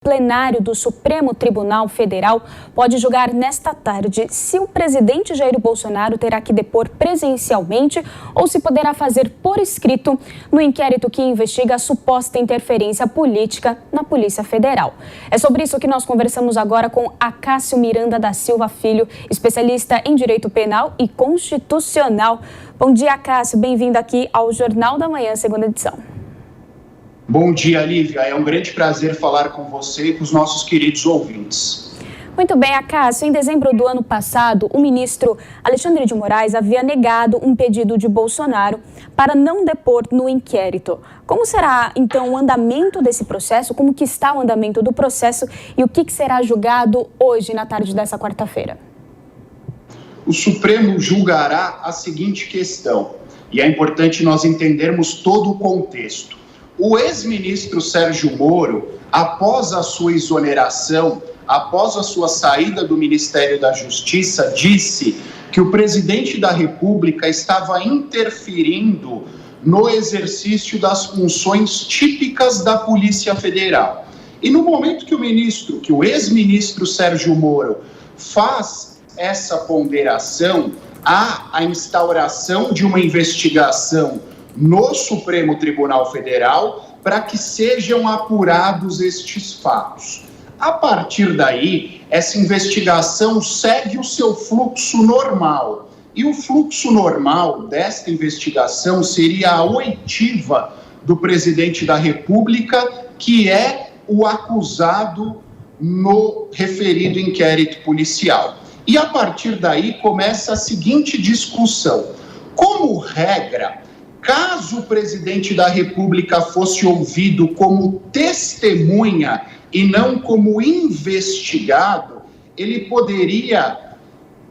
O plenário do Supremo Tribunal Federal pode julgar nesta tarde se o presidente Jair Bolsonaro terá que depor presencialmente ou se poderá fazer por escrito no inquérito que investiga a suposta interferência política na Polícia Federal. É sobre isso que nós conversamos agora com Acácio Miranda da Silva Filho, especialista em Direito Penal e Constitucional. Bom dia, Acácio. Bem-vindo aqui ao Jornal da Manhã, segunda edição. Bom dia, Lívia. É um grande prazer falar com você e com os nossos queridos ouvintes. Muito bem, Acácio. Em dezembro do ano passado, o ministro Alexandre de Moraes havia negado um pedido de Bolsonaro para não depor no inquérito. Como será, então, o andamento desse processo? Como que está o andamento do processo e o que será julgado hoje, na tarde dessa quarta-feira? O Supremo julgará a seguinte questão, e é importante nós entendermos todo o contexto. O ex-ministro Sérgio Moro, após a sua exoneração, após a sua saída do Ministério da Justiça, disse que o presidente da República estava interferindo no exercício das funções típicas da Polícia Federal. E no momento que o ex-ministro Sérgio Moro faz essa ponderação, há a instauração de uma investigação no Supremo Tribunal Federal para que sejam apurados estes fatos. A partir daí, essa investigação segue o seu fluxo normal. E o fluxo normal desta investigação seria a oitiva do presidente da República, que é o acusado no referido inquérito policial. E a partir daí começa a seguinte discussão. Como regra, caso o presidente da República fosse ouvido como testemunha e não como investigado, ele poderia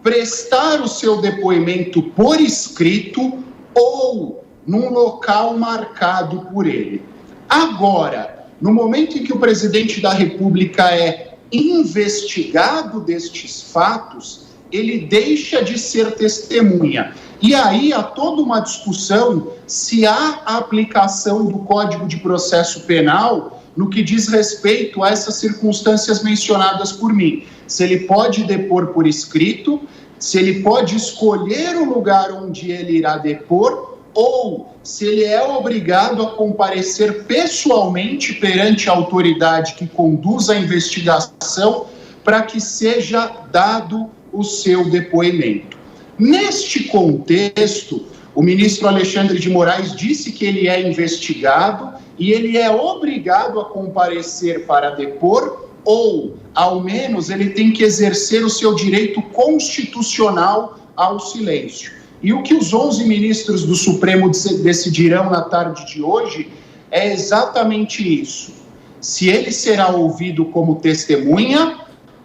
prestar o seu depoimento por escrito ou num local marcado por ele. Agora, no momento em que o presidente da República é investigado destes fatos, ele deixa de ser testemunha. E aí há toda uma discussão se há a aplicação do Código de Processo Penal no que diz respeito a essas circunstâncias mencionadas por mim. Se ele pode depor por escrito, se ele pode escolher o lugar onde ele irá depor, ou se ele é obrigado a comparecer pessoalmente perante a autoridade que conduz a investigação para que seja dado o seu depoimento. Neste contexto, o ministro Alexandre de Moraes disse que ele é investigado e ele é obrigado a comparecer para depor, ou, ao menos, ele tem que exercer o seu direito constitucional ao silêncio. E o que os 11 ministros do Supremo decidirão na tarde de hoje é exatamente isso. Se ele será ouvido como testemunha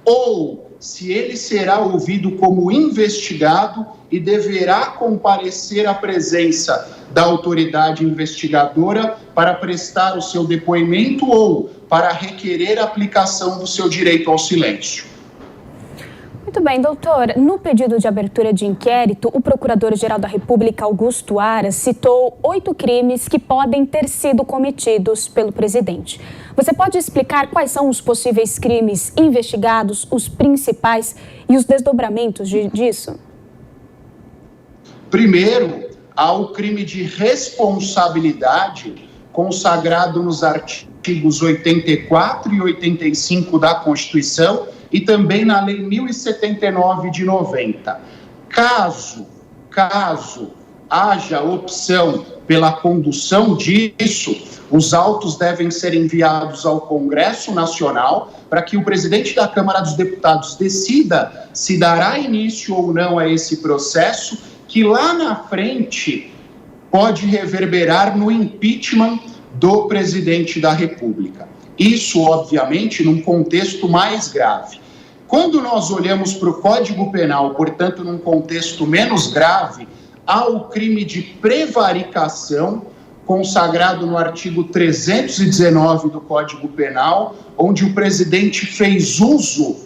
ou se ele será ouvido como investigado e deverá comparecer à presença da autoridade investigadora para prestar o seu depoimento ou para requerer a aplicação do seu direito ao silêncio. Muito bem, doutor. No pedido de abertura de inquérito, o Procurador-Geral da República, Augusto Aras, citou 8 crimes que podem ter sido cometidos pelo presidente. Você pode explicar quais são os possíveis crimes investigados, os principais e os desdobramentos disso? Primeiro, há o crime de responsabilidade consagrado nos artigos 84 e 85 da Constituição e também na Lei 1079 de 90. Caso haja opção pela condução disso, os autos devem ser enviados ao Congresso Nacional para que o presidente da Câmara dos Deputados decida se dará início ou não a esse processo, que lá na frente pode reverberar no impeachment do presidente da República. Isso, obviamente, num contexto mais grave. Quando nós olhamos para o Código Penal, portanto, num contexto menos grave, há o crime de prevaricação, consagrado no artigo 319 do Código Penal, onde o presidente fez uso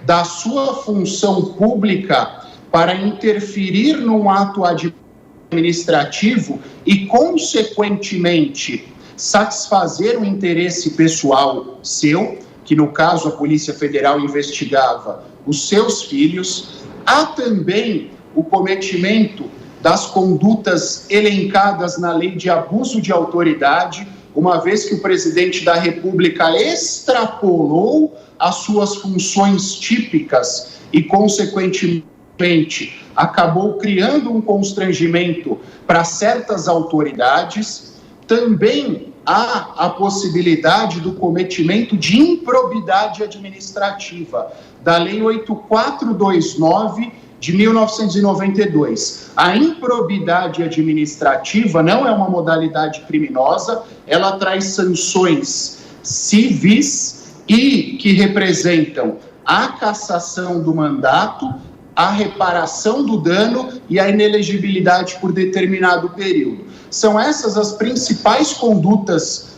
da sua função pública para interferir num ato administrativo e, consequentemente, satisfazer o interesse pessoal seu, que no caso a Polícia Federal investigava os seus filhos. Há também o cometimento das condutas elencadas na lei de abuso de autoridade, uma vez que o presidente da República extrapolou as suas funções típicas e, consequentemente, acabou criando um constrangimento para certas autoridades. Também há a possibilidade do cometimento de improbidade administrativa, da Lei 8429 de 1992. A improbidade administrativa não é uma modalidade criminosa, ela traz sanções civis e que representam a cassação do mandato, a reparação do dano e a inelegibilidade por determinado período. São essas as principais condutas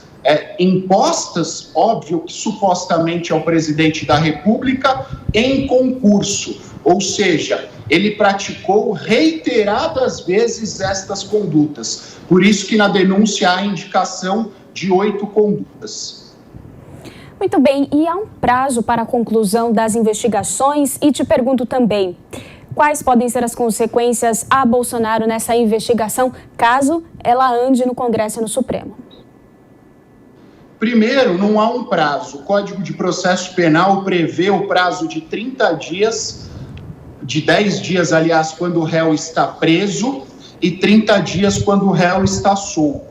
impostas, óbvio que supostamente ao presidente da República, em concurso. Ou seja, ele praticou reiteradas vezes estas condutas. Por isso que na denúncia há a indicação de 8 condutas. Muito bem, e há um prazo para a conclusão das investigações? E te pergunto também, quais podem ser as consequências a Bolsonaro nessa investigação, caso ela ande no Congresso e no Supremo? Primeiro, não há um prazo. O Código de Processo Penal prevê o prazo de 30 dias, de 10 dias, aliás, quando o réu está preso, e 30 dias quando o réu está solto.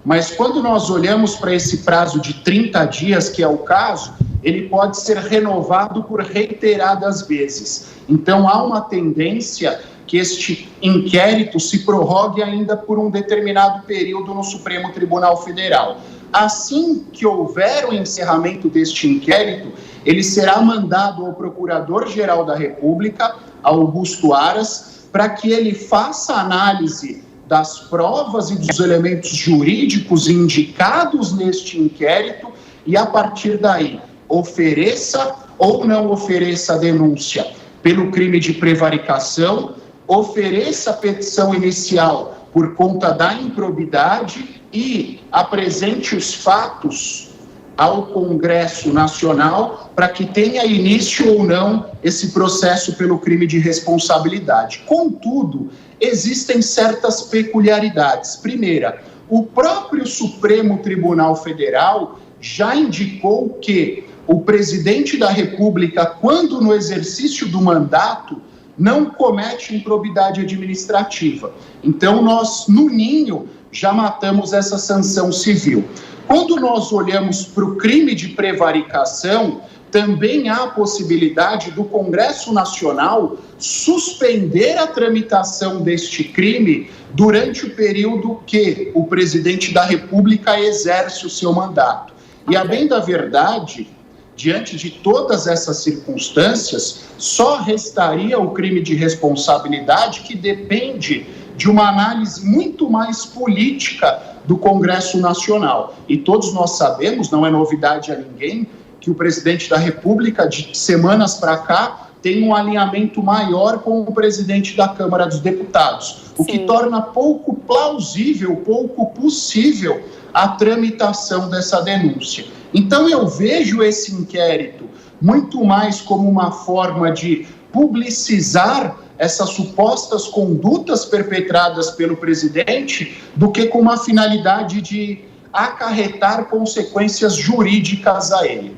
Mas quando nós olhamos para esse prazo de 30 dias, que é o caso, ele pode ser renovado por reiteradas vezes. Então, há uma tendência que este inquérito se prorrogue ainda por um determinado período no Supremo Tribunal Federal. Assim que houver o encerramento deste inquérito, ele será mandado ao Procurador-Geral da República, Augusto Aras, para que ele faça análise das provas e dos elementos jurídicos indicados neste inquérito e, a partir daí, ofereça ou não ofereça a denúncia pelo crime de prevaricação, ofereça a petição inicial por conta da improbidade e apresente os fatos ao Congresso Nacional para que tenha início ou não esse processo pelo crime de responsabilidade. Contudo, existem certas peculiaridades. Primeira, o próprio Supremo Tribunal Federal já indicou que o presidente da República, quando no exercício do mandato, não comete improbidade administrativa. Então, nós, no ninho, já matamos essa sanção civil. Quando nós olhamos para o crime de prevaricação, também há a possibilidade do Congresso Nacional suspender a tramitação deste crime durante o período que o presidente da República exerce o seu mandato. E, a bem da verdade, diante de todas essas circunstâncias, só restaria o crime de responsabilidade, que depende de uma análise muito mais política do Congresso Nacional. E todos nós sabemos, não é novidade a ninguém, que o presidente da República, de semanas para cá, tem um alinhamento maior com o presidente da Câmara dos Deputados, o que torna pouco plausível, pouco possível a tramitação dessa denúncia. Então, eu vejo esse inquérito muito mais como uma forma de publicizar essas supostas condutas perpetradas pelo presidente do que com uma finalidade de acarretar consequências jurídicas a ele.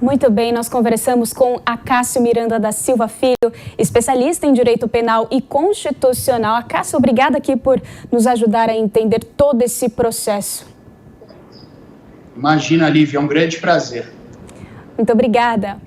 Muito bem, nós conversamos com Acácio Miranda da Silva Filho, especialista em Direito Penal e Constitucional. Acácio, obrigada aqui por nos ajudar a entender todo esse processo. Imagina, Lívia, é um grande prazer. Muito obrigada.